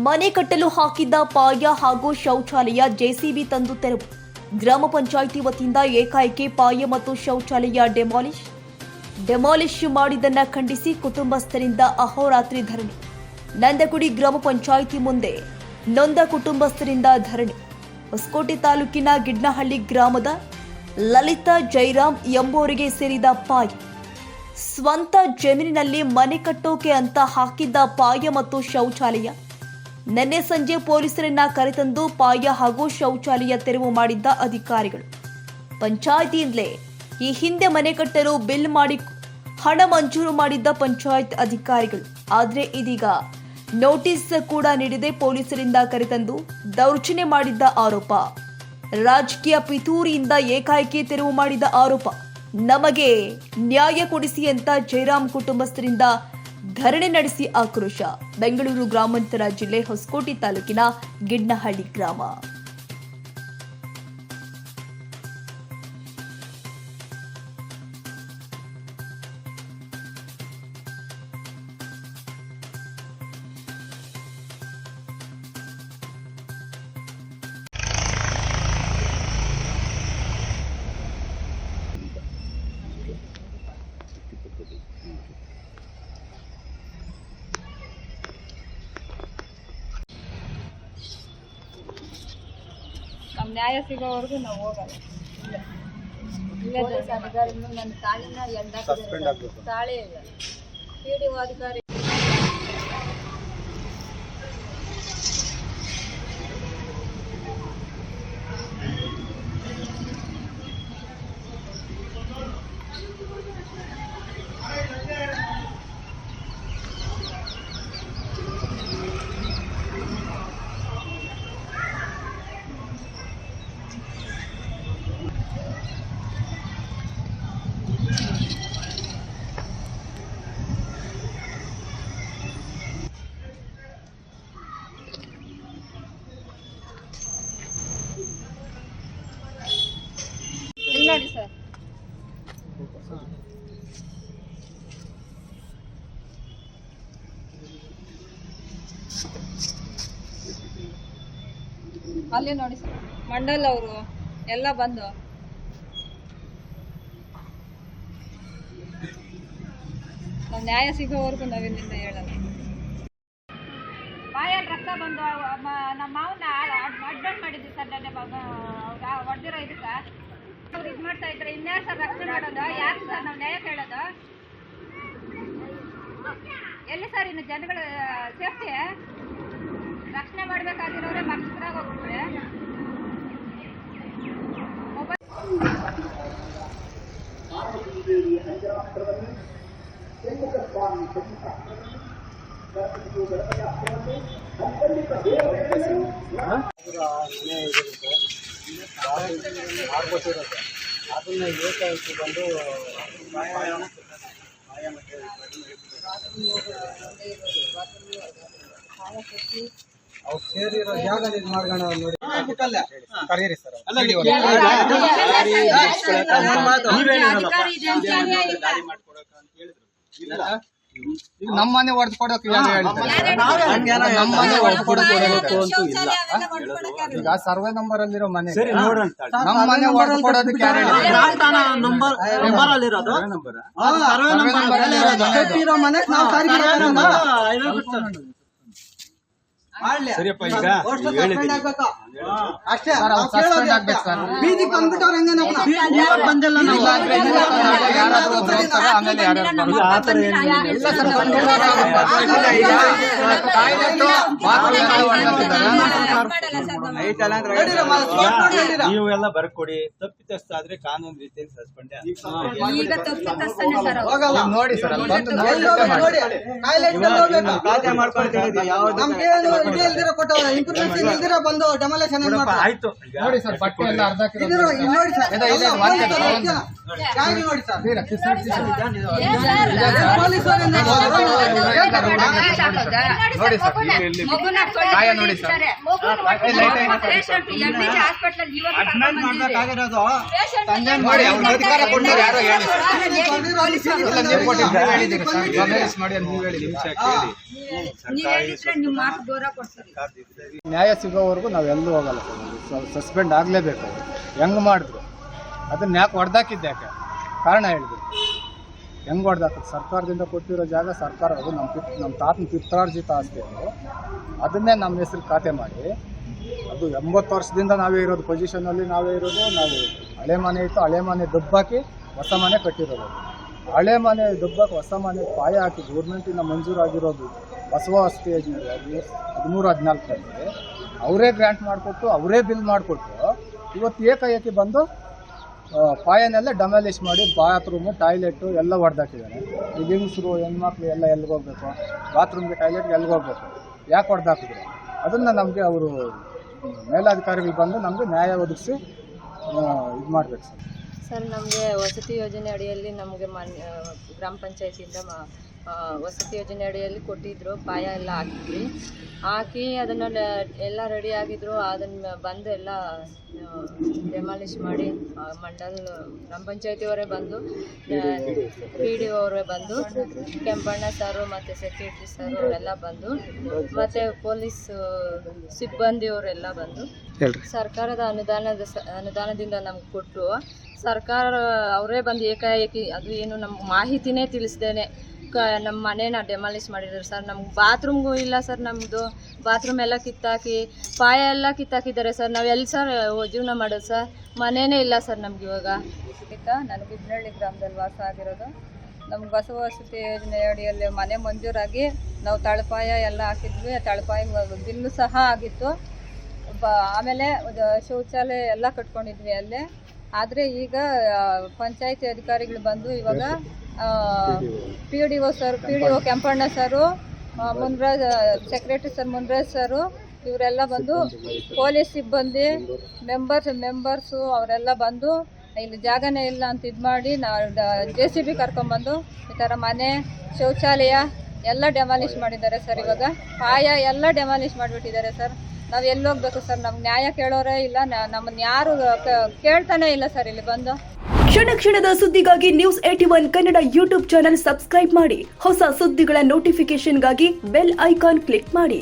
ಮನೆ ಕಟ್ಟಲು ಹಾಕಿದ್ದ ಪಾಯ ಹಾಗೂ ಶೌಚಾಲಯ ಜೆಸಿಬಿ ತಂದು ತೆರವು. ಗ್ರಾಮ ಪಂಚಾಯಿತಿ ವತಿಯಿಂದ ಏಕಾಏಕಿ ಪಾಯ ಮತ್ತು ಶೌಚಾಲಯ ಡೆಮಾಲಿಶ್ ಮಾಡಿದ್ದನ್ನು ಖಂಡಿಸಿ ಕುಟುಂಬಸ್ಥರಿಂದ ಅಹೋರಾತ್ರಿ ಧರಣಿ. ನಂದಗುಡಿ ಗ್ರಾಮ ಪಂಚಾಯಿತಿ ಮುಂದೆ ನೊಂದ ಕುಟುಂಬಸ್ಥರಿಂದ ಧರಣಿ. ಹೊಸಕೋಟೆ ತಾಲೂಕಿನ ಗಿಡ್ನಹಳ್ಳಿ ಗ್ರಾಮದ ಲಲಿತಾ ಜೈರಾಮ್ ಎಂಬುವರಿಗೆ ಸೇರಿದ ಪಾಯ. ಸ್ವಂತ ಜಮೀನಿನಲ್ಲಿ ಮನೆ ಕಟ್ಟೋಕೆ ಅಂತ ಹಾಕಿದ್ದ ಪಾಯ ಮತ್ತು ಶೌಚಾಲಯ ನಿನ್ನೆ ಸಂಜೆ ಪೊಲೀಸರನ್ನ ಕರೆತಂದು ಪಾಯ ಹಾಗೂ ಶೌಚಾಲಯ ತೆರವು ಮಾಡಿದ್ದ ಅಧಿಕಾರಿಗಳು. ಪಂಚಾಯಿತಿಯಿಂದಲೇ ಈ ಹಿಂದೆ ಮನೆ ಕಟ್ಟಲು ಬಿಲ್ ಮಾಡಿ ಹಣ ಮಂಜೂರು ಮಾಡಿದ್ದ ಪಂಚಾಯತ್ ಅಧಿಕಾರಿಗಳು. ಆದರೆ ಇದೀಗ ನೋಟಿಸ್ ಕೂಡ ನೀಡದೆ ಪೊಲೀಸರಿಂದ ಕರೆತಂದು ದೌರ್ಜನ್ಯ ಮಾಡಿದ್ದ ಆರೋಪ. ರಾಜಕೀಯ ಪಿತೂರಿಯಿಂದ ಏಕಾಏಕಿ ತೆರವು ಮಾಡಿದ ಆರೋಪ. ನಮಗೆ ನ್ಯಾಯ ಕೊಡಿಸಿ ಅಂತ ಜೈರಾಮ್ ಕುಟುಂಬಸ್ಥರಿಂದ ಧರಣಿ ನಡೆಸಿ ಆಕ್ರೋಶ. ಬೆಂಗಳೂರು ಗ್ರಾಮಾಂತರ ಜಿಲ್ಲೆ ಹೊಸಕೋಟೆ ತಾಲೂಕಿನ ಗಿಡ್ನಹಳ್ಳಿ ಗ್ರಾಮ. ನಮ್ಮ ನ್ಯಾಯ ಸಿಗೋವರೆಗೂ ನಾವು ಹೋಗಲ್ಲ. ಇಲ್ಲೇ ಅಧಿಕಾರಿಗಳು ನನ್ನ ತಾಳಿನ ತಾಳಿ ಇಲ್ಲ. PDO ಅಧಿಕಾರಿ ನೋಡಿ ಸರ್. ಅಲ್ಲಿ ನೋಡಿ ಸರ್, ಮಂಡಲ್ ಅವರು ಎಲ್ಲ ಬಂದು ನಾವು ನ್ಯಾಯ ಸಿಗೋವರೆಗೂ ನಾವಿಲ್ಲಿಂದ ಹೇಳಲ್ಲ. ಬಾಯಲ್ಲಿ ರಕ್ತ ಬಂದು ನಮ್ಮ ಮಾವನ್ನ ಅಡ್ಮಿಟ್ ಮಾಡಿದ್ವಿ ಸರ್. ನನ್ನ ಹೊಡೆದಿರೋ ಇದಕ್ಕೆ ಅವ್ರು ಇದು ಮಾಡ್ತಾ ಇದ್ರೆ ಇನ್ಯಾರು ಸರ್ ರಕ್ಷಣೆ ಮಾಡೋದು? ಯಾರು ಸರ್ ನಾವು ನ್ಯಾಯ ಕೇಳೋದು? ಎಲ್ಲಿ ಸರ್ ಇನ್ನು ಜನಗಳ ಸೇಫ್ಟಿ ರಕ್ಷಣೆ ಮಾಡಬೇಕಾಗಿರೋರೆ ಮಕ್ಕಳಾಗ ಹೋಗ್ಬಿಟ್ರೆ ಅದನ್ನ ಏಕಾಏಕಿ ಬಂದು ಅವ್ರು ಸೇರಿರೋ ಜಾಗ ಇದು ಮಾಡ್ಕೊಂಡು ನೋಡಿ ಕರೀರಿ ಸರ್. ಈಗ ನಮ್ಮನೆ ಹೊಡೆದು ಕೊಡೋಕೆ ನಮ್ಮನೆ ಹೊಡೆದು ಕೊಡೋಕು ಅಂತೂ ಇಲ್ಲ. ಈಗ ಸರ್ವೆ ನಂಬರ್ ಅಲ್ಲಿರೋ ಮನೆ ನಮ್ಮನೆ ಹೊಡೆದು ಕೊಡೋದಕ್ಕೆ ಯಾರು ಸರಿಯಪ್ಪ. ಈಗ ಅಷ್ಟೇ ಬೀದಿ ಬಂದ್ಬಿಟ್ಟವ್ರು ನೀವು ಎಲ್ಲ ಬರ್ಕೊಡಿ. ತಪ್ಪಿತಸ್ಥಾದ್ರೆ ಕಾನೂನು ರೀತಿಯಲ್ಲಿ ಸಸ್ಪೆಂಡ್ ನೋಡಿ ಸರ್. ಬಂದು ಡೆಮಾಲೇಷನ್ ಆಯ್ತು ನೋಡಿ ಸರ್. ಪಟ್ಟಿ ಎಲ್ಲ ಅರ್ಧ ನೋಡಿ ಮಾಡ್ಬೇಕಾಗಿರೋದು ತಂದೆ ಮಾಡಿ ಅಧಿಕಾರ ಕೊಡ್ತಾರೆ. ಯಾರೋ ಹೇಳಿ ಮಾಡಿ ನೀವು ಹೇಳಿ. ನೀವು ಹೇಳಿದ್ರೆ ನಿಮ್ಮ ಮಾತು ದೂರ ನ್ಯಾಯ ಸಿಗೋವರೆಗೂ ನಾವು ಎಲ್ಲೂ ಹೋಗಲ್ಲ ಸರ್. ಸಸ್ಪೆಂಡ್ ಆಗಲೇಬೇಕು. ಅವರು ಹೆಂಗೆ ಮಾಡಿದ್ರು ಅದನ್ನ ಯಾಕೆ ಹೊಡೆದಾಕಿದ್ದೆ, ಯಾಕೆ ಕಾರಣ ಹೇಳಿದ್ರು. ಹೆಂಗೆ ಹೊಡೆದಾಕಿದ್ದು? ಸರ್ಕಾರದಿಂದ ಕೊಟ್ಟಿರೋ ಜಾಗ ಸರ್ಕಾರ, ಅದು ನಮ್ಮ ತಾತನ ಪಿತ್ರಾರ್ಜಿತ ಆಸ್ತಿ ಅದು. ಅದನ್ನೇ ನಮ್ಮ ಹೆಸರು ಖಾತೆ ಮಾಡಿ, ಅದು 80 ವರ್ಷದಿಂದ ನಾವೇ ಇರೋದು ಪೊಸಿಷನಲ್ಲಿ, ನಾವೇ ಇರೋದು. ನಾವು ಹಳೆ ಮನೆ ಇತ್ತು, ಹಳೆ ಮನೆ ದಬ್ಬಾಕಿ ಹೊಸ ಮನೆ ಕಟ್ಟಿರೋದು. ಹಳೆ ಮನೆ ದಬ್ಬಾಕಿ ಹೊಸ ಮನೆ ಪಾಯ ಹಾಕಿ ಗೌರ್ಮೆಂಟಿಂದ ಮಂಜೂರಾಗಿರೋದು ಬಸವ ವಸತಿ ಯೋಜನೆ 13-14 ಅವರೇ ಗ್ರ್ಯಾಂಟ್ ಮಾಡಿಕೊಟ್ಟು, ಅವರೇ ಬಿಲ್ ಮಾಡಿಕೊಟ್ಟು, ಇವತ್ತು ಏಕಾಏಕಿ ಬಂದು ಪಾಯನೆಲ್ಲ ಡೆಮಾಲಿಷ್ ಮಾಡಿ ಬಾತ್ರೂಮು ಟಾಯ್ಲೆಟು ಎಲ್ಲ ಹೊಡೆದಾಕಿದ್ದಾರೆ. ಈಗ ಹೆಂಗಸರು ಹೆಣ್ಮಕ್ಳು ಎಲ್ಲ ಎಲ್ಲಿಗೆ ಹೋಗ್ಬೇಕು, ಬಾತ್ರೂಮ್ಗೆ ಟಾಯ್ಲೆಟ್ಗೆ ಎಲ್ಲಿಗೆ ಹೋಗ್ಬೇಕು, ಯಾಕೆ ಹೊಡೆದಾಕಿದ್ರು? ಅದನ್ನು ನಮಗೆ ಅವರು ಮೇಲಾಧಿಕಾರಿಗಳು ಬಂದು ನಮಗೆ ನ್ಯಾಯ ಒದಗಿಸಿ ಇದು ಮಾಡಬೇಕು ಸರ್. ಸರ್, ನಮಗೆ ವಸತಿ ಯೋಜನೆ ಅಡಿಯಲ್ಲಿ ನಮಗೆ ಗ್ರಾಮ ಪಂಚಾಯತಿಯಿಂದ ವಸತಿ ಯೋಜನೆ ಅಡಿಯಲ್ಲಿ ಕೊಟ್ಟಿದ್ದರು. ಪಾಯ ಎಲ್ಲ ಹಾಕಿ ಅದನ್ನು ಎಲ್ಲ ರೆಡಿ ಆಗಿದ್ರು. ಅದನ್ನು ಬಂದು ಎಲ್ಲ ಡೆಮಾಲಿಷ್ ಮಾಡಿ ಮಂಡಲ್ ಗ್ರಾಮ ಪಂಚಾಯತಿಯವರೇ ಬಂದು, ಪಿ ಡಿ ಒ ಅವರೇ ಬಂದು, ಕೆಂಪಣ್ಣ ಸರು ಮತ್ತು ಸೆಕ್ಯೂರಿಟಿ ಸರ್ ಅವರೆಲ್ಲ ಬಂದು, ಮತ್ತು ಪೊಲೀಸ್ ಸಿಬ್ಬಂದಿಯವರೆಲ್ಲ ಬಂದು ಸರ್ಕಾರದ ಅನುದಾನದಿಂದ ನಮ್ಗೆ ಕೊಟ್ಟು, ಸರ್ಕಾರ ಅವರೇ ಬಂದು ಏಕಾಏಕಿ ಅದು ಏನು ನಮ್ಗೆ ಮಾಹಿತಿನೇ ತಿಳಿಸ್ದೇನೆ ನಮ್ಮ ಮನೇನ ಡೆಮಾಲಿಷ್ ಮಾಡಿದ್ರು ಸರ್. ನಮ್ಗೆ ಬಾತ್ರೂಮ್ಗೂ ಇಲ್ಲ ಸರ್. ನಮ್ಮದು ಬಾತ್ರೂಮ್ ಎಲ್ಲ ಕಿತ್ತಾಕಿ, ಪಾಯ ಎಲ್ಲ ಕಿತ್ತಾಕಿದ್ದಾರೆ ಸರ್. ನಾವು ಎಲ್ಲಿ ಸರ್ ಜೀವನ ಮಾಡೋದು ಸರ್? ಮನೆಯೇ ಇಲ್ಲ ಸರ್ ನಮ್ಗೆ ಇವಾಗ. ನಾನು ಬಿಬ್ನಹಳ್ಳಿ ಗ್ರಾಮದಲ್ಲಿ ವಾಸ ಆಗಿರೋದು. ನಮ್ಗೆ ಬಸವ ವಸತಿ ಯೋಜನೆ ಅಡಿಯಲ್ಲಿ ಮನೆ ಮಂಜೂರಾಗಿ ನಾವು ತಳಪಾಯ ಎಲ್ಲ ಹಾಕಿದ್ವಿ. ತಳಪಾಯ ಬಿಲ್ಲು ಸಹ ಆಗಿತ್ತು. ಆಮೇಲೆ ಶೌಚಾಲಯ ಎಲ್ಲ ಕಟ್ಕೊಂಡಿದ್ವಿ ಅಲ್ಲೇ. ಆದರೆ ಈಗ ಪಂಚಾಯತಿ ಅಧಿಕಾರಿಗಳು ಬಂದು ಇವಾಗ ಪಿ ಡಿ ಒ ಕೆಂಪಣ್ಣ ಸರು, ಮುನ್ರಾಜ್ ಸೆಕ್ರೆಟರಿ ಸರ್ ಮುನ್ರಾಜ್ ಸರು ಇವರೆಲ್ಲ ಬಂದು, ಪೊಲೀಸ್ ಸಿಬ್ಬಂದಿ ಮೆಂಬರ್ಸು ಅವರೆಲ್ಲ ಬಂದು ಇಲ್ಲಿ ಜಾಗನೇ ಇಲ್ಲ ಅಂತ ಇದು ಮಾಡಿ ನಾವು JCB ಕರ್ಕೊಂಡ್ಬಂದು ಈ ಥರ ಮನೆ ಶೌಚಾಲಯ ಎಲ್ಲ ಡೆಮಾಲಿಷ್ ಮಾಡಿದ್ದಾರೆ ಸರ್. ಇವಾಗ ಪಾಯ ಎಲ್ಲ ಡೆಮಾಲಿಷ್ ಮಾಡಿಬಿಟ್ಟಿದ್ದಾರೆ ಸರ್. ನಾವು ಎಲ್ಲಿ ಹೋಗ್ಬೇಕು ಸರ್? ನಮ್ಗೆ ನ್ಯಾಯ ಕೇಳೋರೇ ಇಲ್ಲ, ನಮ್ಮನ್ನು ಯಾರು ಕೇಳ್ತಾನೆ ಇಲ್ಲ ಸರ್ ಇಲ್ಲಿ ಬಂದು. ಕ್ಷಣ ಕ್ಷಣದ ಸುದ್ದಿಗಾಗಿ news 81 Kannada YouTube channel subscribe ಮಾಡಿ. ಹೊಸ ಸುದ್ದಿಗಳ ನೋಟಿಫಿಕೇಶನ್ಗಾಗಿ ಬೆಲ್ ಐಕಾನ್ ಕ್ಲಿಕ್ ಮಾಡಿ.